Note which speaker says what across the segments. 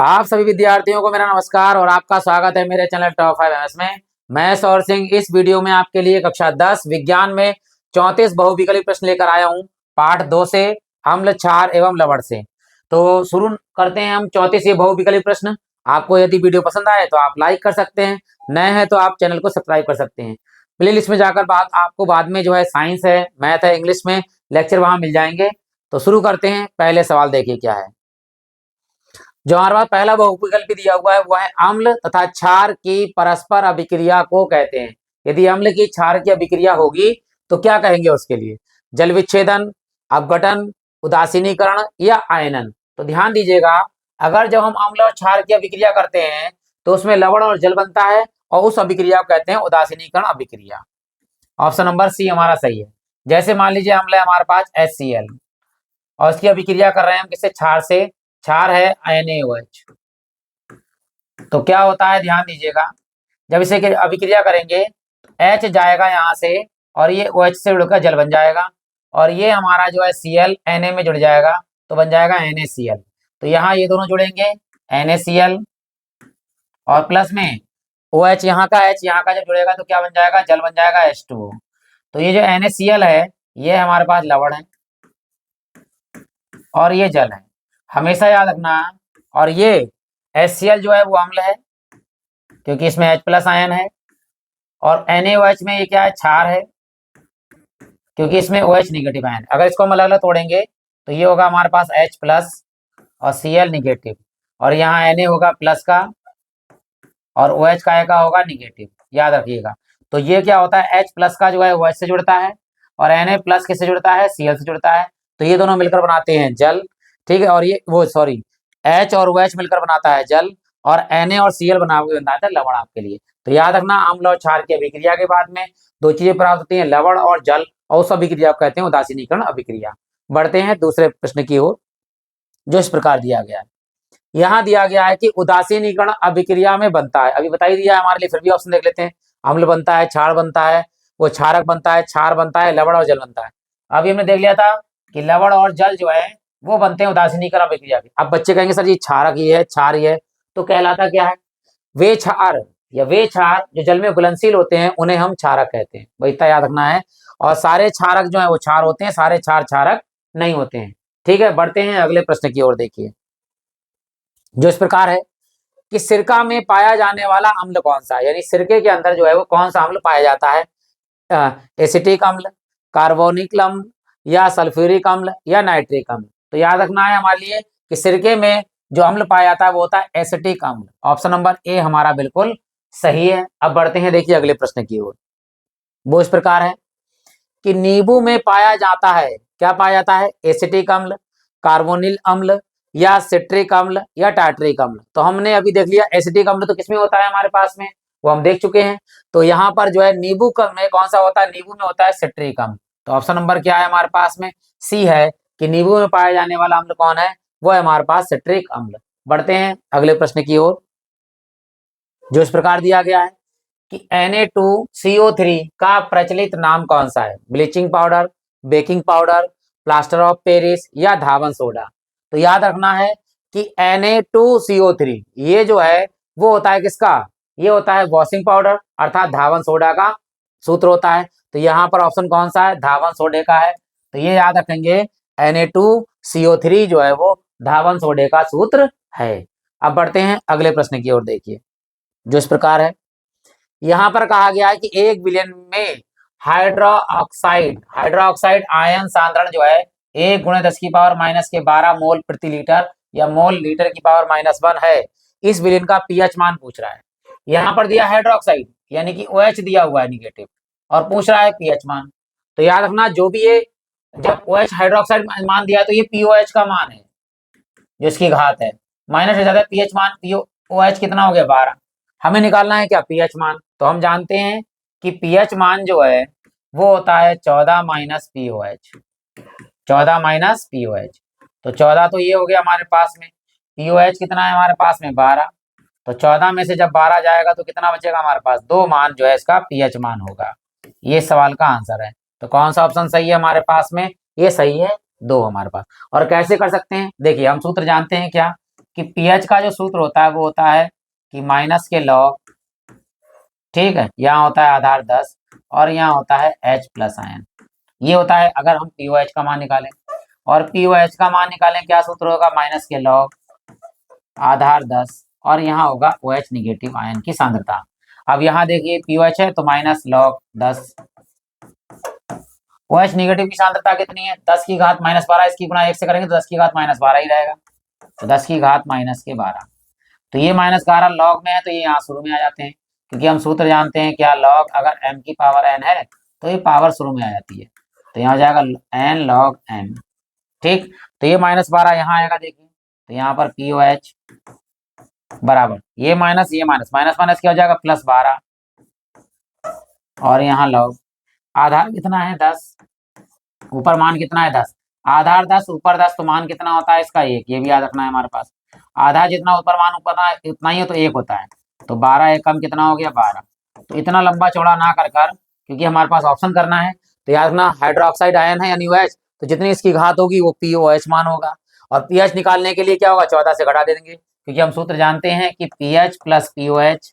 Speaker 1: आप सभी विद्यार्थियों को मेरा नमस्कार और आपका स्वागत है मेरे चैनल टॉप 5 एमएस में। मैं सौर सिंह इस वीडियो में आपके लिए कक्षा 10 विज्ञान में 34 बहुविकल्पी प्रश्न लेकर आया हूं, पाठ 2 से, अम्ल, क्षार एवं लवण से। तो शुरू करते हैं हम 34 ये बहुविकल्पी प्रश्न। आपको यदि वीडियो पसंद आए तो आप लाइक कर सकते हैं, नए हैं तो आप चैनल को सब्सक्राइब कर सकते हैं। प्ले लिस्ट में जाकर आपको बाद में जो है साइंस है, मैथ है, इंग्लिश में लेक्चर वहां मिल जाएंगे। तो शुरू करते हैं। पहले सवाल देखिए क्या है। जो हमारे पास पहला बहुविकल्पी दिया हुआ है वो है अम्ल तथा क्षार की परस्पर अभिक्रिया को कहते हैं। यदि अम्ल की क्षार की अभिक्रिया होगी तो क्या कहेंगे उसके लिए? जल विच्छेदन, अपघटन, उदासीनीकरण या आयनन। तो ध्यान दीजिएगा, अगर जब हम अम्ल और क्षार की अभिक्रिया करते हैं तो उसमें लवण और जल बनता है और उस अभिक्रिया को कहते हैं उदासीनीकरण अभिक्रिया। ऑप्शन नंबर सी हमारा सही है। जैसे मान लीजिए अम्ल है हमारे पास HCl और इसकी अभिक्रिया कर रहे हैं हम किससे? क्षार से। क्षार है NaOH। तो क्या होता है ध्यान दीजिएगा, जब इसे अभिक्रिया करेंगे H जाएगा यहाँ से और ये OH से जुड़कर जल बन जाएगा और ये हमारा जो है Cl Na में जुड़ जाएगा तो बन जाएगा NaCl। तो यहाँ ये दोनों जुड़ेंगे NaCl और प्लस में OH, यहाँ का H यहाँ का जब जुड़ेगा तो क्या बन जाएगा? जल बन जाएगा H2O। तो ये जो NaCl है ये हमारे पास लवण है और ये जल है, हमेशा याद रखना। और ये HCl जो है वो अम्ल है क्योंकि इसमें H+ आयन है और NaOH में ये क्या है? क्षार है क्योंकि इसमें OH नेगेटिव आयन। अगर इसको हम अलग अलग तोड़ेंगे तो ये होगा हमारे पास H+ और Cl नेगेटिव और यहाँ Na होगा प्लस का और OH का होगा नेगेटिव, याद रखिएगा। तो ये क्या होता है? H+ का जो है OH से जुड़ता है और Na+ किससे जुड़ता है? Cl से जुड़ता है। तो ये दोनों मिलकर बनाते हैं जल, ठीक है। और ये H और OH मिलकर बनाता है जल और Na और Cl बनाता है लवण आपके लिए। तो याद रखना, अम्ल और क्षार की अभिक्रिया के बाद में दो चीजें प्राप्त होती हैं, लवण और जल, और उस अभिक्रिया को कहते हैं उदासीनीकरण अभिक्रिया। बढ़ते हैं दूसरे प्रश्न की ओर, जो इस प्रकार दिया गया है। यहाँ दिया गया है कि उदासीनीकरण अभिक्रिया में बनता है, अभी बता ही दिया है हमारे लिए, फिर भी ऑप्शन देख लेते हैं। अम्ल बनता है, क्षार बनता है, वो क्षारक बनता है, क्षार बनता है, लवण और जल बनता है। अभी हमने देख लिया था कि लवण और जल जो है वो बनते हैं उदासीनीकरण अभिक्रिया के। अब बच्चे कहेंगे सर जी क्षारक ही है, क्षार ही है, तो कहलाता क्या है? वे क्षार या वे क्षार जो जल में घुलनशील होते हैं उन्हें हम क्षारक कहते हैं, वही इतना याद रखना है। और सारे क्षारक जो है वो क्षार होते हैं, सारे क्षार क्षारक नहीं होते हैं, ठीक है। बढ़ते हैं अगले प्रश्न की ओर। देखिए जो इस प्रकार है कि सिरका में पाया जाने वाला अम्ल कौन सा है, यानी सिरके के अंदर जो है वो कौन सा अम्ल पाया जाता है? एसिटिक अम्ल, कार्बोनिक अम्ल या सल्फ्यूरिक अम्ल या नाइट्रिक अम्ल। तो याद रखना है हमारे लिए कि सिरके में जो अम्ल पाया जाता है वो होता है एसिटिक अम्ल। ऑप्शन नंबर ए हमारा बिल्कुल सही है। अब बढ़ते हैं देखिए अगले प्रश्न की ओर। वो इस प्रकार है कि नींबू में पाया जाता है, क्या पाया जाता है? एसिटिक अम्ल, कार्बोनिल अम्ल या सिट्रिक अम्ल या टार्टरिक अम्ल। तो हमने अभी देख लिया एसिटिक अम्ल तो किसमें होता है हमारे पास में, वो हम देख चुके हैं। तो यहाँ पर जो है नींबू में कौन सा होता है? नींबू में होता है सिट्रिक अम्ल। तो ऑप्शन नंबर क्या है हमारे पास में? सी है कि नींबू में पाया जाने वाला अम्ल कौन है? वो है हमारे पास सिट्रिक अम्ल। बढ़ते हैं अगले प्रश्न की ओर, जो इस प्रकार दिया गया है कि Na2CO3 का प्रचलित नाम कौन सा है? Bleaching powder, baking powder, plaster of Paris या धावन सोडा। तो याद रखना है कि Na2CO3 ये जो है वो होता है किसका? ये होता है वॉशिंग पाउडर अर्थात धावन सोडा का सूत्र होता है। तो यहाँ पर ऑप्शन कौन सा है? धावन सोडे का है। तो ये याद रखेंगे, Na2CO3 जो है वो धावन सोडे का सूत्र है। अब बढ़ते हैं अगले प्रश्न की ओर। देखिए जो इस प्रकार है, यहाँ पर कहा गया है कि 1 विलयन में हाइड्रोक्साइड आयन सांद्रण जो है 1 × 10⁻⁻12 मोल प्रति लीटर या मोल लीटर की पावर -1 है। इस विलयन का पीएच मान पूछ रहा है। यहाँ पर दिया हाइड्रोक्साइड यानी कि OH दिया हुआ है निगेटिव और पूछ रहा है पीएच मान। तो याद रखना, जो भी ये जब OH हाइड्रोक्साइड मान दिया तो ये POH का मान है जो इसकी घात है, माइनस हो जाता है पीएच मान। OH कितना हो गया? 12। हमें निकालना है क्या? पीएच मान। तो हम जानते हैं कि पीएच मान जो है वो होता है 14 - POH, 14 - POH। तो 14 तो ये हो गया हमारे पास में, POH कितना है हमारे पास में? 12। तो 14 में से जब 12 जाएगा तो कितना बचेगा हमारे पास? 2 मान जो है इसका पीएच मान होगा। ये सवाल का आंसर है। तो कौन सा ऑप्शन सही है हमारे पास में? ये सही है, 2 हमारे पास। और कैसे कर सकते हैं? देखिए हम सूत्र जानते हैं क्या, कि पीएच का जो सूत्र होता है वो होता है कि माइनस के लॉग, ठीक है, यहाँ होता है आधार 10 और यहाँ होता है H प्लस आयन। ये होता है अगर हम पीओएच का मान निकालें, और पीओएच का मान निकालें क्या सूत्र होगा, माइनस के लॉग आधार 10 और यहाँ होगा OH निगेटिव आयन की सांद्रता। अब यहाँ देखिए पीओएच है तो माइनस लॉग 10, OH निगेटिव की सांद्रता कितनी है, 10 की घात माइनस 12, इसकी गुणा 1 से करेंगे तो 10 की घात माइनस 12 ही रहेगा, तो 10 की घात माइनस के 12, तो ये माइनस 12 लॉग में है तो ये यहाँ शुरू में आ जाते हैं, क्योंकि हम सूत्र जानते हैं क्या, लॉग अगर m की पावर n है तो ये पावर शुरू में आ जाती है, तो यहाँ हो जाएगा n log m, ठीक। तो ये माइनस 12 यहाँ आएगा, देखिए तो यहाँ पर POH बराबर ये माइनस माइनस माइनस क्या हो जाएगा, प्लस 12 और यहाँ लॉग आधार कितना है 10, ऊपर मान कितना है 10, आधार 10 ऊपर 10, तो मान कितना होता है इसका 1, ये भी याद रखना है हमारे पास, आधा जितना ऊपर मान ऊपर उतना ही है तो 1 होता है, तो 12 एकम कितना हो गया 12। तो इतना लंबा चौड़ा ना कर क्योंकि हमारे पास ऑप्शन करना है, तो याद रखना हाइड्रोक्साइड आयन है यानी OH, तो जितनी इसकी घात होगी वो POH मान होगा, और पीएच निकालने के लिए क्या होगा, 14 से घटा देंगे, क्योंकि हम सूत्र जानते हैं कि पीएच प्लस POH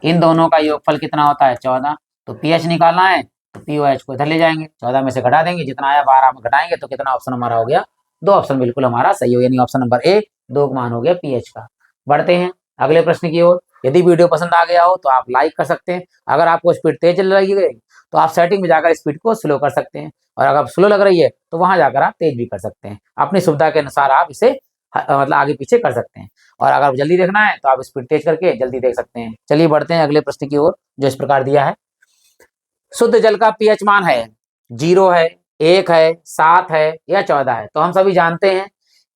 Speaker 1: इन दोनों का योगफल कितना होता है 14, तो पीएच निकालना है तो POH को इधर ले जाएंगे, 14 में से घटा देंगे, जितना आया 12 में घटाएंगे तो कितना ऑप्शन हमारा हो गया, 2 ऑप्शन बिल्कुल हमारा सही हो, यानी ऑप्शन नंबर ए 2 मान हो गया पीएच का। बढ़ते हैं अगले प्रश्न की ओर। यदि वीडियो पसंद आ गया हो तो आप लाइक कर सकते हैं, अगर आपको स्पीड तेज चल रही है तो आप सेटिंग में जाकर स्पीड को स्लो कर सकते हैं, और अगर स्लो लग रही है तो वहां जाकर आप तेज भी कर सकते हैं, अपनी सुविधा के अनुसार आप इसे मतलब आगे पीछे कर सकते हैं, और अगर जल्दी देखना है तो आप स्पीड तेज करके जल्दी देख सकते हैं। चलिए बढ़ते हैं अगले प्रश्न की ओर, जो इस प्रकार दिया है, शुद्ध जल का पीएच मान है 0 है, 1 है, 7 है या 14 है। तो हम सभी जानते हैं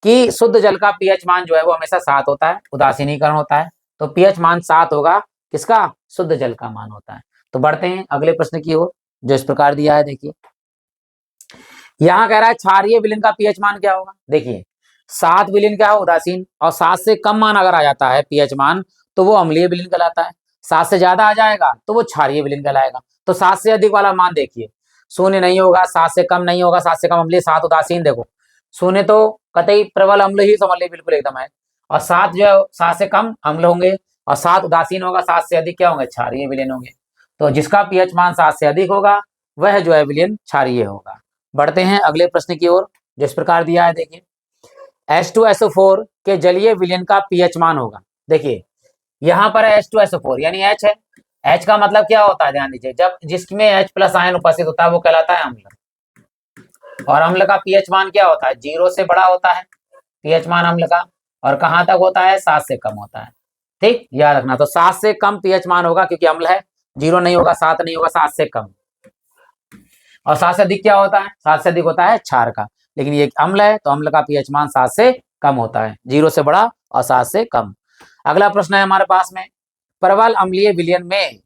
Speaker 1: कि शुद्ध जल का पीएच मान जो है वो हमेशा 7 होता है, उदासीनीकरण होता है, तो पीएच मान 7 होगा, किसका, शुद्ध जल का मान होता है। तो बढ़ते हैं अगले प्रश्न की ओर, जो इस प्रकार दिया है, देखिए यहाँ कह रहा है क्षारीय विलयन का पीएच मान क्या होगा। देखिए 7 विलयन क्या है, उदासीन, और 7 से कम मान अगर आ जाता है पीएच मान तो वो अम्लीय विलयन कहलाता है, 7 से ज्यादा आ जाएगा तो वो क्षारीय विलयन कहलाएगा। तो 7 से अधिक वाला मान देखिए, शून्य नहीं होगा, 7 से कम नहीं होगा, 7 से कम अम्लीय, 7 उदासीन, देखो शून्य तो कतई प्रबल अम्ल ही समझ लीजिए बिल्कुल एकदम है, और 7 जो है 7 से कम अम्ल होंगे, और 7 उदासीन होगा, 7 से अधिक क्या होंगे, क्षारीय विलयन होंगे। तो जिसका पीएच मान 7 से अधिक होगा वह जो है विलयन क्षारीय होगा। बढ़ते हैं अगले प्रश्न की ओर, जिस प्रकार दिया है, देखिए H2SO4 के जलीय विलयन का पीएच मान होगा। देखिए यहाँ पर है H2SO4 यानी H है, H का मतलब क्या होता है, ध्यान दीजिए, जब जिसमें H प्लस आयन उपस्थित होता है वो कहलाता है अम्ल, और अम्ल का पीएच मान क्या होता है, 0 से बड़ा होता है पीएच मान अम्ल का, और कहाँ तक होता है, 7 से कम होता है, ठीक, याद रखना। तो 7 से कम पीएच मान होगा क्योंकि अम्ल है, 0 नहीं होगा, 7 नहीं होगा, 7 से कम। और 7 से अधिक क्या होता है, 7 से अधिक होता है क्षार का, लेकिन ये अम्ल है तो अम्ल का पीएच मान 7 से कम होता है, 0 से बड़ा और 7 से कम। अगला प्रश्न है हमारे पास में, प्रबल अम्लीय विलयन में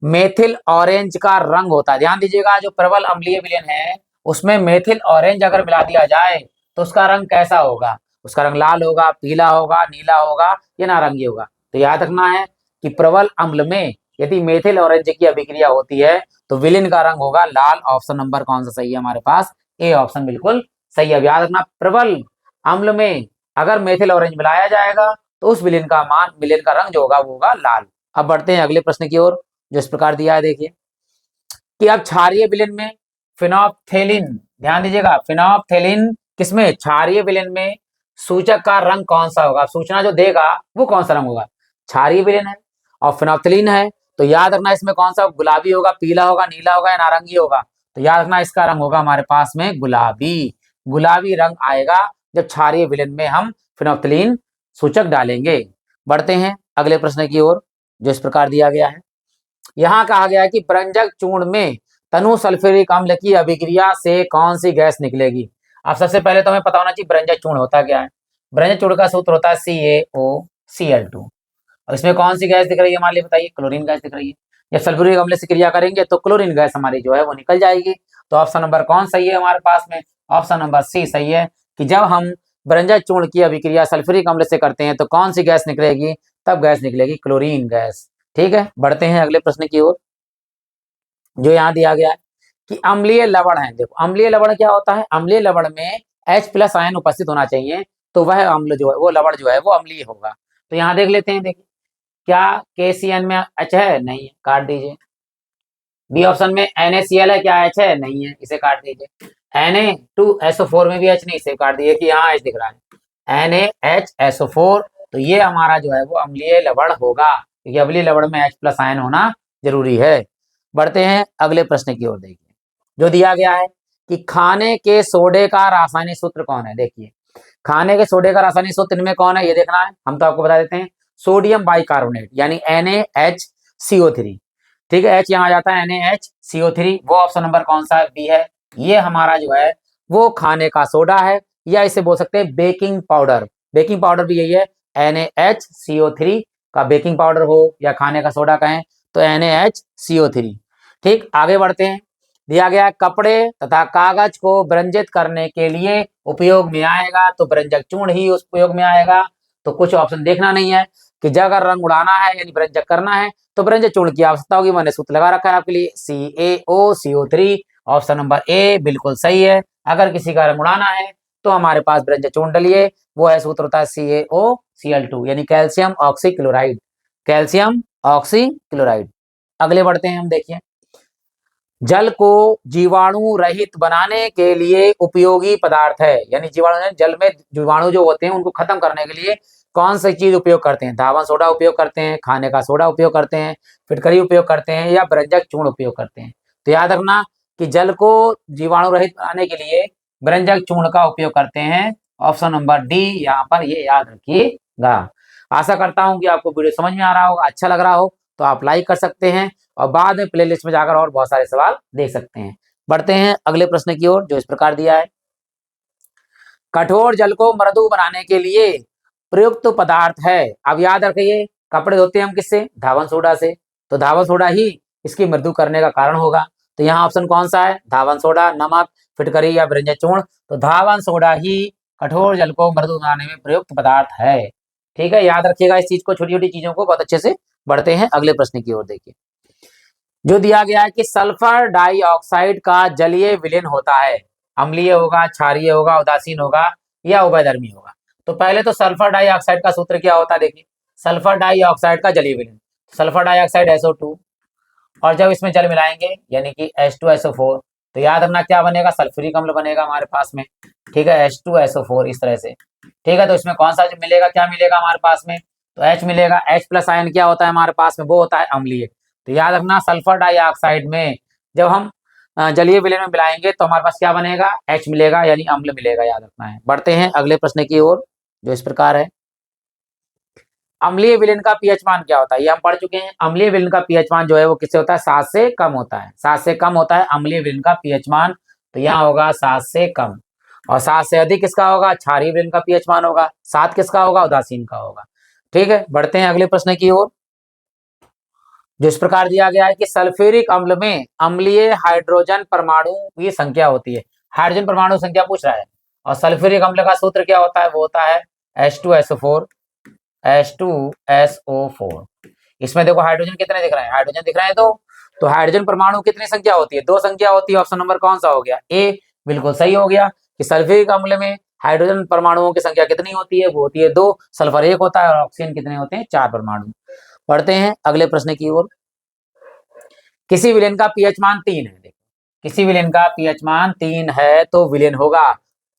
Speaker 1: मेथिल ऑरेंज का रंग होता है। ध्यान दीजिएगा, जो प्रबल अम्लीय विलयन है उसमें मेथिल ऑरेंज अगर मिला दिया जाए तो उसका रंग कैसा होगा, उसका रंग लाल होगा, पीला होगा, नीला होगा या नारंगी होगा। तो याद रखना है कि प्रबल अम्ल में यदि मेथिल ऑरेंज की अभिक्रिया होती है तो विलयन का रंग होगा लाल। ऑप्शन नंबर कौन सा सही है हमारे पास, ए ऑप्शन बिल्कुल सही है। याद रखना, प्रबल अम्ल में अगर मेथिल ऑरेंज मिलाया जाएगा तो उस विलयन का रंग जो होगा वो होगा लाल। अब बढ़ते हैं अगले प्रश्न की ओर, जो इस प्रकार दिया है, देखिए कि अब क्षारीय विलयन में फिनोप्थेलिन, ध्यान दीजिएगा फिनोप्थेलिन किसमें, क्षारीय विलयन में सूचक का रंग कौन सा होगा, सूचना जो देगा वो कौन सा रंग होगा, क्षारीय विलयन है और फिनोप्थेलिन है, तो याद रखना इसमें कौन सा, गुलाबी होगा, पीला होगा, नीला होगा या नारंगी होगा। तो याद रखना इसका रंग होगा हमारे पास में गुलाबी, गुलाबी रंग आएगा जब क्षारीय विलयन में हम फिनोप्थेलिन सूचक डालेंगे। बढ़ते हैं अगले प्रश्न की ओर, जो इस प्रकार दिया गया है, यहाँ कहा गया है कि ब्रंजक चूर्ण में तनु सल्फ्यूरिक अम्ल की अभिक्रिया से कौन सी गैस निकलेगी। अब सबसे पहले तो हमें पता होना चाहिए ब्रंजक चूर्ण होता क्या है। ब्रंजक चूर्ण का सूत्र होता है CaOCl2, और इसमें कौन सी गैस दिख रही है, मान लीजिए बताइए, क्लोरीन गैस दिख रही है। जब सल्फ्यूरिक अम्ल से क्रिया करेंगे तो क्लोरीन गैस हमारी जो है वो निकल जाएगी। तो ऑप्शन नंबर कौन सही है हमारे पास में, ऑप्शन नंबर सी सही है, कि जब हम ब्रंजक चूर्ण की अभिक्रिया सल्फ्यूरिक अम्ल से करते हैं तो कौन सी गैस निकलेगी, तब गैस निकलेगी क्लोरीन गैस। ठीक है, बढ़ते हैं अगले प्रश्न की ओर, जो यहाँ दिया गया है कि अम्लीय लवण है। देखो अम्लीय लवण क्या होता है, अम्लीय लवण में H प्लस आयन उपस्थित होना चाहिए तो वह अम्ल जो है, वो लवण जो है वो अम्लीय होगा। तो यहाँ देख लेते हैं, देखिए क्या KCN में H है? नहीं है, काट दीजिए। बी ऑप्शन में NaCl है, क्या H है? नहीं है, इसे काट दीजिए। Na2SO4 में भी H नहीं, इसे काट दीजिए कि यहाँ H दिख रहा है, NaHSO4। तो ये हमारा जो है वो अम्लीय लवण होगा, क्योंकि अम्लीय लवण में H+ आयन होना जरूरी है। बढ़ते हैं अगले प्रश्न की ओर। देखिए जो दिया गया है कि खाने के सोडे का रासायनिक सूत्र कौन है। देखिए खाने के सोडे का रासायनिक सूत्र इनमें कौन है, ये देखना है। हम तो आपको बता देते हैं, सोडियम बाइकार्बोनेट यानी NaHCO3। ठीक है, H यहाँ आ जाता है, NaHCO3। वो ऑप्शन नंबर कौन सा है? बी है। ये हमारा जो है वो खाने का सोडा है, या इसे बोल सकते हैं बेकिंग पाउडर। बेकिंग पाउडर भी यही है, NaHCO3 का बेकिंग पाउडर हो या खाने का सोडा कहें तो NaHCO3। ठीक, आगे बढ़ते हैं। दिया गया कपड़े तथा कागज को ब्रंजित करने के लिए उपयोग में आएगा, तो ब्रंजक चूर्ण ही उस उपयोग में आएगा। तो कुछ ऑप्शन देखना नहीं है कि जब अगर रंग उड़ाना है यानी ब्रंजक करना है तो ब्रंजक चूर्ण की आवश्यकता होगी। मैंने सूत्र लगा रखा है आपके लिए, CaOCO3। ऑप्शन नंबर ए बिल्कुल सही है। अगर किसी का रंग उड़ाना है तो हमारे पास ब्रंजक चूर्ण डलिए, वो है सूत्र होता है CaOCl2 यानी कैल्शियम ऑक्सीक्लोराइड। Calcium oxychloride. अगले बढ़ते हैं हम। देखिए जल को जीवाणु रहित बनाने के लिए उपयोगी पदार्थ है, यानी जीवाणु, जल में जीवाणु जो होते हैं उनको खत्म करने के लिए कौन सी चीज उपयोग करते हैं? धावन सोडा उपयोग करते हैं, खाने का सोडा उपयोग करते हैं, फिटकरी उपयोग करते हैं, या ब्रंजक चूर्ण उपयोग करते हैं? तो याद रखना कि जल को जीवाणु रहित बनाने के लिए ब्रंजक चूर्ण का उपयोग करते हैं। ऑप्शन नंबर डी यहाँ पर, ये याद रखिएगा। आशा करता हूँ कि आपको वीडियो समझ में आ रहा होगा, अच्छा लग रहा हो तो आप लाइक कर सकते हैं और बाद में प्लेलिस्ट में जाकर और बहुत सारे सवाल देख सकते हैं। बढ़ते हैं अगले प्रश्न की ओर, जो इस प्रकार दिया है। कठोर जल को मृदु बनाने के लिए प्रयुक्त पदार्थ है। अब याद रखिए, कपड़े धोते हैं हम किससे? धावन सोडा से। तो धावन सोडा ही इसकी मृदु करने का कारण होगा। तो यहाँ ऑप्शन कौन सा है? धावन सोडा, नमक, फिटकरी या ब्रंजक चूर्ण? तो धावन सोडा ही कठोर जल को मृदु बनाने में प्रयुक्त पदार्थ है। ठीक है, याद रखिएगा इस चीज को, छोटी छोटी चीजों को बहुत अच्छे से। बढ़ते हैं अगले प्रश्न की ओर। देखिए जो दिया गया है कि सल्फर डाइऑक्साइड का जलीय विलयन होता है, अम्लीय होगा, क्षारीय होगा, उदासीन होगा, या उभयधर्मी होगा? तो पहले तो सल्फर डाइऑक्साइड का सूत्र क्या होता है? देखिए सल्फर डाइऑक्साइड का जलीय विलयन, सल्फर डाइऑक्साइड SO2, और जब इसमें जल मिलाएंगे यानी कि H2SO4, तो याद रखना क्या बनेगा? सल्फ्यूरिक अम्ल बनेगा हमारे पास में। ठीक है, H2SO4 इस तरह से। ठीक है, तो इसमें कौन सा मिलेगा, क्या मिलेगा हमारे पास में? तो H मिलेगा। H+ आयन क्या होता है हमारे पास में? वो होता है अम्लीय। तो याद रखना सल्फर डाइऑक्साइड में जब हम जलीय विलयन में मिलाएंगे तो हमारे पास क्या बनेगा? H मिलेगा यानी अम्ल मिलेगा, याद रखना है। बढ़ते हैं अगले प्रश्न की ओर, जो इस प्रकार है। अम्लीय विलयन का पीएच मान क्या होता है? ये हम पढ़ चुके हैं। अम्लीय विलयन का पीएच मान जो है वो किससे होता है? 7 से कम होता है। 7 से कम होता है अम्लीय विलयन का पीएच मान। तो यहाँ होगा 7 से कम, और 7 से अधिक किसका होगा? क्षारीय विलयन का पीएच मान होगा। 7 किसका होगा? उदासीन का होगा। ठीक है, बढ़ते हैं अगले प्रश्न की ओर, जो इस प्रकार दिया गया है कि सल्फ्यूरिक अम्ल में अम्लीय हाइड्रोजन परमाणु की संख्या होती है। हाइड्रोजन परमाणु संख्या पूछ रहा है, और सल्फ्यूरिक अम्ल का सूत्र क्या होता है? वो होता है H2SO4। H2SO4। इसमें देखो हाइड्रोजन कितने दिख रहे हैं? हाइड्रोजन दिख रहे हैं दो। तो हाइड्रोजन परमाणु कितनी संख्या होती है? 2 संख्या होती है। ऑप्शन नंबर कौन सा हो गया? ए बिल्कुल सही हो गया कि सल्फ्यूरिक अम्ल में हाइड्रोजन परमाणुओं की संख्या कितनी होती है? वो होती है 2। सल्फर 1 होता है, और ऑक्सीजन कितने होते हैं? 4 परमाणु। पढ़ते हैं अगले प्रश्न की ओर। किसी विलयन का पीएच मान 3 है। देखो किसी विलयन का पीएच मान 3 है तो विलयन होगा।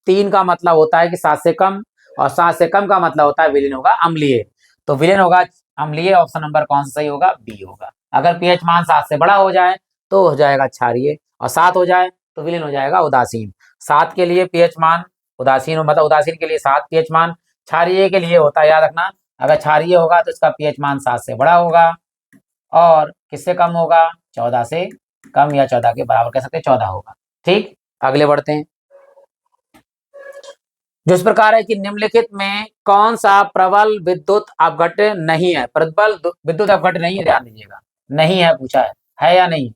Speaker 1: 3 का मतलब होता है कि 7 से कम, और 7 से कम का मतलब होता है विलयन होगा अम्लीय। तो विलयन होगा अम्लीय। ऑप्शन नंबर कौन सा सही होगा? बी होगा। अगर पीएच मान 7 से बड़ा हो जाए तो हो जाएगा क्षारीय, और 7 हो जाए तो विलयन हो जाएगा उदासीन। 7 के लिए पीएच मान उदासीन, मतलब उदासीन के लिए 7 पीएच मान। क्षारीय के लिए होता है, याद रखना, अगर क्षारीय होगा तो इसका पीएच मान 7 से बड़ा होगा, और किससे कम होगा? 14 से कम, या 14 के बराबर कह सकते हैं, 14 होगा। ठीक, अगले बढ़ते हैं, जो इस प्रकार है कि निम्नलिखित में कौन सा प्रबल विद्युत अपघट्य नहीं है? प्रबल विद्युत अपघट्य नहीं है, ध्यान दीजिएगा, नहीं है पूछा है या नहीं?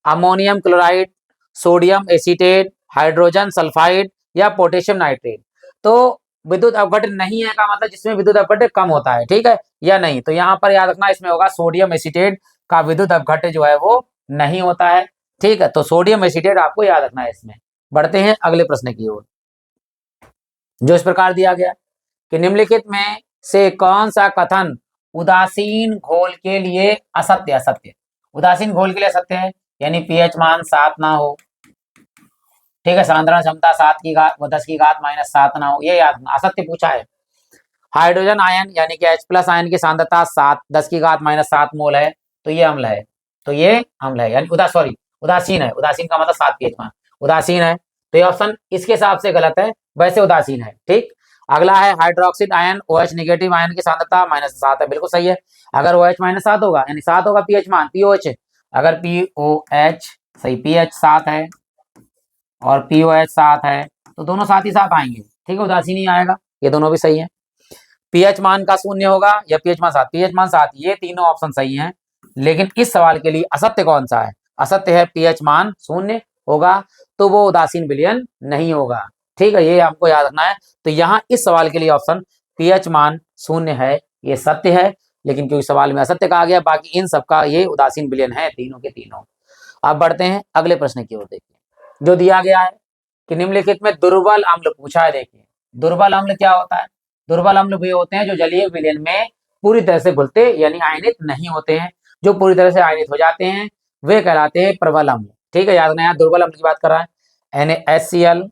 Speaker 1: Ammonium chloride, sodium acetate, hydrogen sulphide, या पोटेशियम नाइट्रेट? तो विद्युत अपघट्य नहीं है का मतलब जिसमें विद्युत अपघट्य कम होता है, ठीक है, या नहीं? तो यहाँ पर याद रखना, इसमें होगा सोडियम एसीटेट का विद्युत अपघट्य जो है वो नहीं होता है। ठीक है, तो सोडियम एसीटेट आपको याद रखना है इसमें। बढ़ते हैं अगले प्रश्न की ओर, जो इस प्रकार दिया गया। कि निम्नलिखित में से कौन सा कथन उदासीन घोल के लिए असत्य असत्य उदासीन घोल के लिए असत्य है, यानी पीएच मान 7 ना हो, ठीक है, सांद्रण क्षमता 10 की घात -7 ना हो, ये याद रखना, असत्य पूछा है। हाइड्रोजन आयन यानी कि H+ आयन की सांद्रता 10 की घात -7 मोल है, तो ये अम्ल है, तो ये अम्ल है, यानी उदासीन है, उदासीन का मतलब 7 pH मान, उदासीन है, तो ये ऑप्शन इसके हिसाब से गलत है, वैसे उदासीन है, ठीक। अगला है हाइड्रोक्सिड आयन OH नेगेटिव आयन की सांद्रता -7 है, बिल्कुल सही है। अगर OH -7 होगा यानी 7 होगा pH मान, POH अगर POH सही pH 7 है और POH 7 है तो दोनों साथ ही साथ आएंगे, ठीक है, उदासीन ही आएगा, ये दोनों भी सही है। पीएच मान का 0 होगा या पीएच मान 7, पीएच मान 7, ये तीनों ऑप्शन सही हैं, लेकिन इस सवाल के लिए असत्य कौन सा है? असत्य है पीएच मान 0 होगा, तो वो उदासीन विलयन नहीं होगा, ठीक है, ये आपको याद रखना है। तो यहाँ इस सवाल के लिए ऑप्शन पीएच मान 0 है, ये सत्य है, लेकिन क्योंकि सवाल में असत्य कहा गया, बाकी इन सबका ये उदासीन विलयन है, तीनों के तीनों। अब बढ़ते हैं अगले प्रश्न की ओर, देखिए जो दिया गया है कि निम्नलिखित में दुर्बल अम्ल पूछा है। देखिए दुर्बल अम्ल क्या होता है? दुर्बल अम्ल वे होते हैं जो जलीय विलयन में पूरी तरह से घुलते यानी आयनित नहीं होते हैं, जो पूरी तरह से आयनित हो जाते हैं वे कहलाते हैं प्रबल अम्ल, ठीक है, याद रखना, यहाँ दुर्बल अम्ल की बात कर रहा है। NaHCl,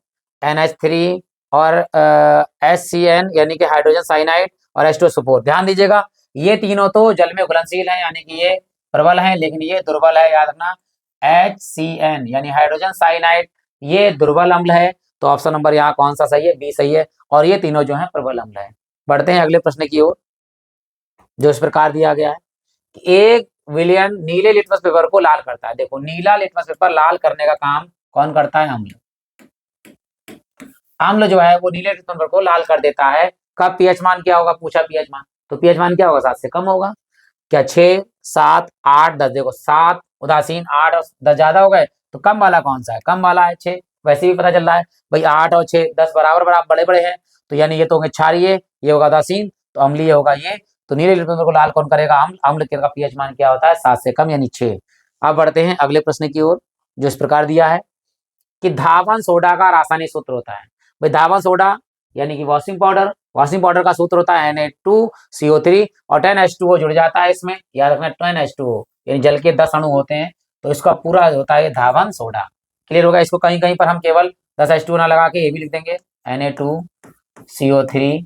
Speaker 1: NH3 और HCN यानी कि हाइड्रोजन साइनाइड और H2SO4, ध्यान दीजिएगा, ये तीनों तो जल में घुलनशील है, यानी कि ये प्रबल है, लेकिन ये दुर्बल है, याद रखना। HCN यानी हाइड्रोजन साइनाइड ये दुर्बल अम्ल है, तो ऑप्शन नंबर यहाँ कौन सा सही है? बी सही है, और ये तीनों जो है प्रबल अम्ल है। बढ़ते हैं अगले प्रश्न की ओर, जो इस प्रकार दिया गया है कि एक विलयन नीले लिटमस पेपर को लाल करता है। देखो नीला लिटमस पेपर लाल करने का काम कौन करता है? अम्ल। अम्ल जो है वो नीले लिटमस पेपर को लाल कर देता है। कब? पीएच मान क्या होगा? पूछा पीएच मान, तो पीएच मान क्या होगा? 7 से कम होगा क्या? 6, 7, 8, 10, देखो 7 उदासीन, 8 और 10 ज्यादा हो गए, तो कम वाला कौन सा है? कम वाला है 6, वैसे भी पता चल रहा है भाई 8 और 6 10 बराबर बराबर बड़े बड़े हैं, तो यानी ये तो होंगे क्षारीय, ये होगा उदासीन, तो अम्लीय होगा ये, तो नीले लिटमस पेपर को लाल कौन करेगा? अम्ल। अम्ल का पीएच मान क्या होता है? 7 से कम यानी 6। अब बढ़ते हैं अगले प्रश्न की ओर, जो इस प्रकार दिया है कि धावन सोडा का रासायनिक सूत्र होता है। भाई धावन सोडा यानी कि वॉशिंग पाउडर का सूत्र होता है Na2CO3 और 10H2O जुड़ जाता है इसमें, याद रखना 10H2O यानी जल के 10 अणु होते हैं, तो इसका पूरा होता है धावन सोडा। क्लियर होगा? इसको कहीं कहीं पर हम केवल 10H2O ना लगा के ये भी लिख देंगे Na2CO3,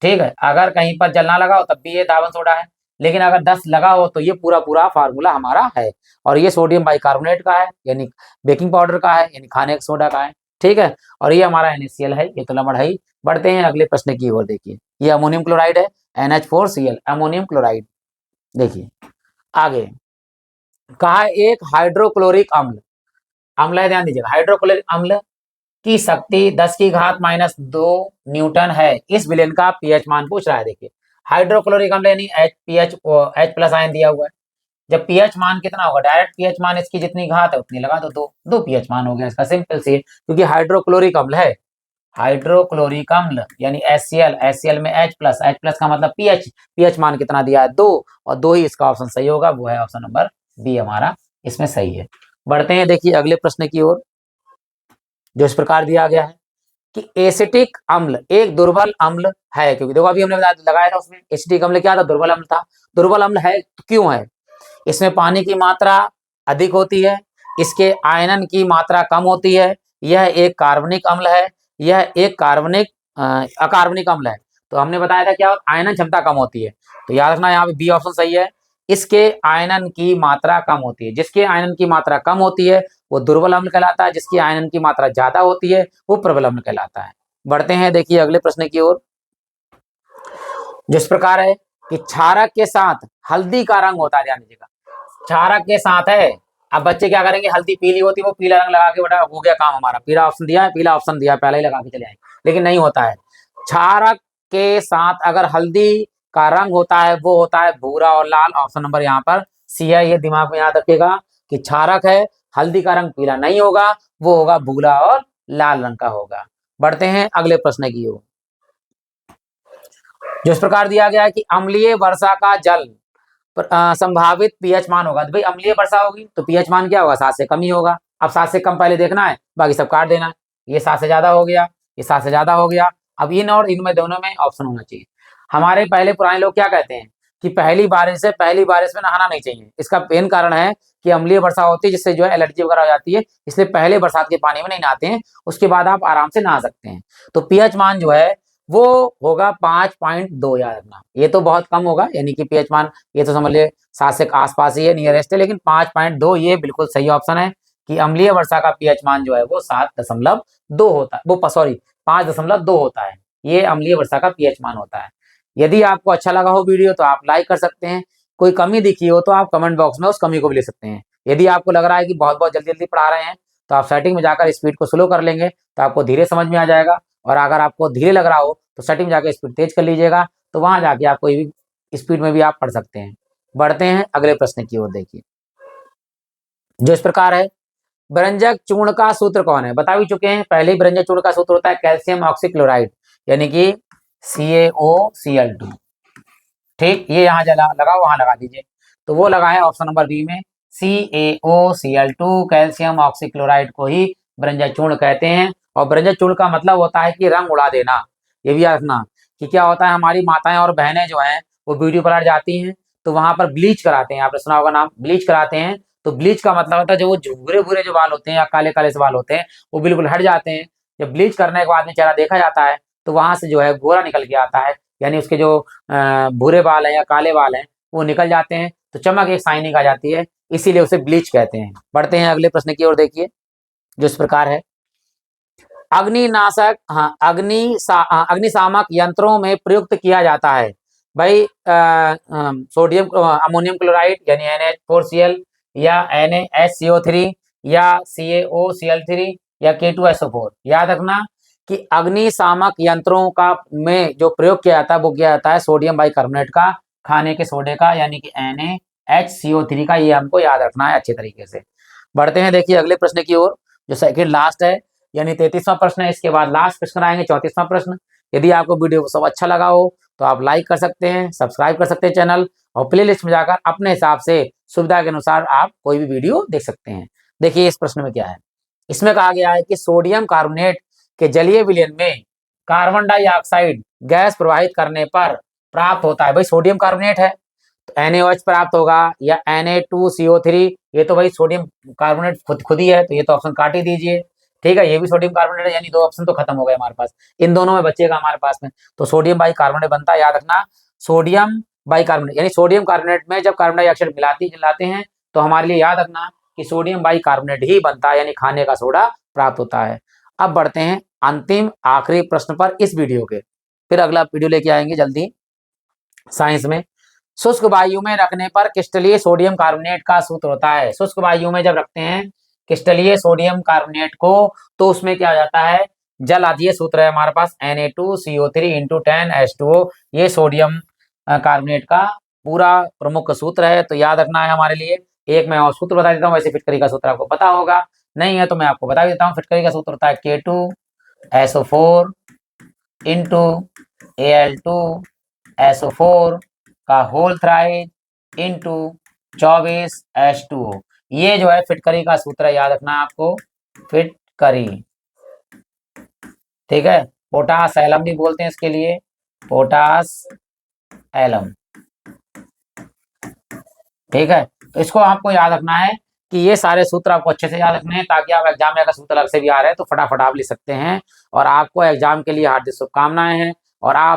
Speaker 1: ठीक है, अगर कहीं पर जल ना लगा हो तब भी ये धावन सोडा है, लेकिन अगर 10 लगा हो तो ये पूरा पूरा फार्मूला हमारा है, और ये सोडियम बाइकार्बोनेट का है यानी बेकिंग पाउडर का है यानी खाने का सोडा का है, ठीक है, और ये हमारा NaCl है, ये तो लमड़ है ही। बढ़ते हैं अगले प्रश्न की ओर, देखिए ये अमोनियम क्लोराइड है NH4Cl, अमोनियम क्लोराइड। देखिए आगे कहा एक हाइड्रोक्लोरिक अम्ल है, ध्यान दीजिएगा, हाइड्रोक्लोरिक अम्ल की शक्ति 10 की घात -2 न्यूटन है, इस विलयन का पीएच मान पूछ रहा है। देखिए हाइड्रोक्लोरिक अम्ल यानी H+ आयन दिया हुआ है, जब पीएच मान कितना होगा? डायरेक्ट पीएच मान इसकी जितनी घात है उतनी लगा दो, 2 पीएच मान हो गया इसका, सिंपल सी, क्योंकि हाइड्रोक्लोरिक अम्ल है। हाइड्रोक्लोरिक अम्ल यानी HCl में H+ का मतलब पीएच मान कितना दिया है? 2, और 2 ही इसका ऑप्शन सही होगा, वो है ऑप्शन नंबर बी हमारा इसमें सही है। बढ़ते हैं देखिए अगले प्रश्न की ओर, जो इस प्रकार दिया गया है कि एसिटिक अम्ल एक दुर्बल अम्ल है, क्योंकि देखो अभी हमने लगाया था उसमें एसिटिक अम्ल क्या था? दुर्बल अम्ल था। दुर्बल अम्ल है तो क्यों है? इसमें पानी की मात्रा अधिक होती है, इसके आयनन की मात्रा कम होती है, यह एक कार्बनिक अम्ल है, यह एक अकार्बनिक अम्ल है। तो हमने बताया था क्या? आयनन क्षमता कम होती है, तो याद रखना यहाँ पे बी ऑप्शन सही है, इसके आयनन की मात्रा कम होती है, जिसके आयनन की मात्रा कम होती है वो दुर्बल अम्ल कहलाता है, जिसकी आयनन की मात्रा ज्यादा होती है वो प्रबल अम्ल कहलाता है। बढ़ते हैं देखिए अगले प्रश्न की ओर, जिस प्रकार है कि क्षारक के साथ हल्दी का रंग होता है, ध्यान दीजिएगा, क्षारक के साथ है, अब बच्चे क्या करेंगे? हल्दी पीली होती है, वो पीला रंग लगा के बेटा हो गया काम हमारा, पीला ऑप्शन दिया है, पीला ऑप्शन दिया है, पहले ही लगा के चले आए, लेकिन नहीं होता है। क्षारक के साथ अगर हल्दी का रंग होता है वो होता है भूरा और लाल, ऑप्शन नंबर यहाँ पर सी है, ये दिमाग में याद रखिएगा कि क्षारक है, हल्दी का रंग पीला नहीं होगा, वो होगा भूरा और लाल रंग का होगा। बढ़ते हैं अगले प्रश्न की ओर, जो इस प्रकार दिया गया है कि अम्लीय वर्षा का जल संभावित पीएच मान होगा। तो भाई अम्लीय वर्षा होगी तो पीएच मान क्या होगा? 7 से कम ही होगा। अब 7 से कम पहले देखना है, बाकी सब काट देना, ये 7 से ज्यादा हो गया, ये 7 से ज्यादा हो गया, अब इन और इनमें दोनों में ऑप्शन होना चाहिए। हमारे पहले पुराने लोग क्या कहते हैं कि पहली बारिश में नहाना नहीं चाहिए। इसका मेन कारण है कि अम्लीय वर्षा होती है जिससे जो है एलर्जी वगैरह हो जाती है, इसलिए पहले बरसात के पानी में नहीं नहाते हैं, उसके बाद आप आराम से नहा सकते हैं। तो पीएच मान जो है वो होगा 5.2, याद रखना। ये तो बहुत कम होगा, यानी कि पीएच मान ये तो समझ लिए 7 से आसपास ही है, नियरेस्ट है, लेकिन 5.2 ये बिल्कुल सही ऑप्शन है कि अम्लीय वर्षा का पीएच मान जो है वो 7.2 होता है, वो सॉरी 5.2 होता है। ये अम्लीय वर्षा का पीएच मान होता है। यदि आपको अच्छा लगा हो वीडियो तो आप लाइक कर सकते हैं, कोई कमी दिखी हो तो आप कमेंट बॉक्स में उस कमी को भी ले सकते हैं। यदि आपको लग रहा है कि बहुत बहुत जल्दी जल्दी पढ़ा रहे हैं तो आप सेटिंग में जाकर स्पीड को स्लो कर लेंगे तो आपको धीरे समझ में आ जाएगा, और अगर आपको धीरे लग रहा हो तो सेटिंग में जाकर स्पीड तेज कर लीजिएगा, तो वहां जाके आप कोई भी स्पीड में भी आप पढ़ सकते हैं। बढ़ते हैं अगले प्रश्न की ओर। देखिए जो इस प्रकार है, व्यंजक चूर्ण का सूत्र कौन है? बता भी चुके हैं पहले ही, व्यंजक चूर्ण का सूत्र होता है कैल्शियम ऑक्सीक्लोराइड, यानी कि CaOCl2। ठीक, ये यहाँ लगाओ, वहां लगा दीजिए। तो वो लगा है ऑप्शन नंबर बी में, CaOCl2 कैल्शियम ऑक्सीक्लोराइड को ही व्यंजक चूर्ण कहते हैं। और व्यंजक चूर्ण का मतलब होता है कि रंग उड़ा देना। ये भी याद रखना कि क्या होता है, हमारी माताएं और बहनें जो हैं वो ब्यूटी पार्लर जाती हैं तो वहां पर ब्लीच कराते हैं, आपने सुना होगा नाम, ब्लीच कराते हैं। तो ब्लीच का मतलब होता है जो वो भूरे भूरे जो बाल होते हैं या काले काले से बाल होते हैं वो बिल्कुल हट जाते हैं। जब ब्लीच करने के बाद में चेहरा देखा जाता है तो वहां से जो है गोरा निकल के आता है, यानी उसके जो भूरे बाल हैं या काले बाल हैं वो निकल जाते हैं, तो चमक एक शाइनिंग आ जाती है, इसीलिए उसे ब्लीच कहते हैं। बढ़ते हैं अगले प्रश्न की ओर। देखिए जो इस प्रकार है, अग्निनाशक, हाँ अग्निशामक यंत्रों में प्रयुक्त किया जाता है भाई सोडियम अमोनियम क्लोराइड यानी NH4Cl या NaHCO3 या CaOCl3 या K2SO4। याद रखना कि अग्निशामक यंत्रों का में जो प्रयोग किया जाता है वो किया जाता है सोडियम बाइकार्बोनेट का, खाने के सोडे का, यानी कि NaHCO3 का। ये हमको याद रखना है अच्छे तरीके से। बढ़ते हैं देखिए अगले प्रश्न की ओर, जो सेकंड लास्ट है, यानी 33वां प्रश्न है। इसके बाद लास्ट प्रश्न आएंगे 34वां प्रश्न। यदि आपको वीडियो सब अच्छा लगा हो तो आप लाइक कर सकते हैं, सब्सक्राइब कर सकते हैं चैनल, और प्ले लिस्ट में जाकर अपने हिसाब से सुविधा के अनुसार आप कोई भी वीडियो देख सकते हैं। देखिए इस प्रश्न में क्या है, इसमें कहा गया है कि सोडियम कार्बोनेट के जलीय विलयन में कार्बन डाइऑक्साइड गैस प्रवाहित करने पर प्राप्त होता है। भाई सोडियम कार्बोनेट है तो NaOH प्राप्त होगा या Na2CO3, ये तो भाई सोडियम कार्बोनेट खुद ही है, तो ये तो ऑप्शन काट ही दीजिए। ठीक है, ये भी सोडियम कार्बोनेट है, यानी 2 ऑप्शन तो खत्म हो गए हमारे पास, इन दोनों में बचेगा हमारे पास में, तो सोडियम बाइकार्बोनेट बनता है। याद रखना सोडियम बाइकार्बोनेट, यानी सोडियम कार्बोनेट में जब कार्बन डाइऑक्साइड मिलाते हैं तो हमारे लिए याद रखना कि सोडियम बाइकार्बोनेट ही बनता है, यानी खाने का सोडा प्राप्त होता है। अब बढ़ते हैं अंतिम आखिरी प्रश्न पर इस वीडियो के, फिर अगला वीडियो लेके आएंगे जल्दी साइंस में। शुष्क वायु में रखने पर क्रिस्टलीय सोडियम कार्बोनेट का सूत्र होता है। शुष्क वायु में जब रखते हैं क्रिस्टलीय सोडियम कार्बोनेट को तो उसमें क्या हो जाता है, जल आदि सूत्र है हमारे पास Na2CO3 × 10H2O, ये सोडियम कार्बोनेट का पूरा प्रमुख सूत्र है। तो याद रखना है हमारे लिए। एक मैं और सूत्र बता देता हूँ, वैसे फिटकरी का सूत्र आपको पता होगा, नहीं है तो मैं आपको बता देता हूँ। फिटकरी का सूत्र होता है K2SO4 × Al2SO4 का होल थ्राइज इंटू 24H2O। ये जो है फिटकरी का सूत्र है, याद रखना आपको, फिटकरी। ठीक है, पोटास एलम भी बोलते हैं इसके लिए, पोटास एलम। ठीक है, तो इसको आपको याद रखना है कि ये सारे सूत्र आपको अच्छे से याद रखने हैं, ताकि आप एग्जाम में अगर सूत्र अलग से भी आ रहे हैं तो फटाफट आप लिख सकते हैं। और आपको एग्जाम के लिए हार्दिक शुभकामनाएं हैं, और आप